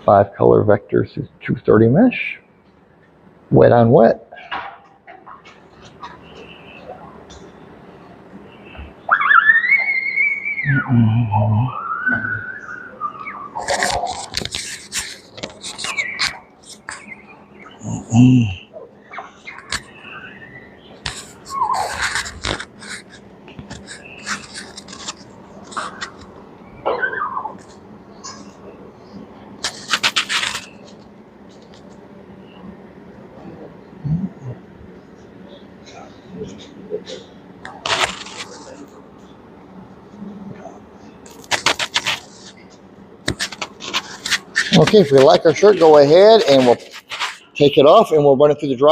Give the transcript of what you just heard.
Five color vectors is 230 mesh. Wet on wet. Okay, if you like our shirt, go ahead and we'll take it off and we'll run it through the dryer.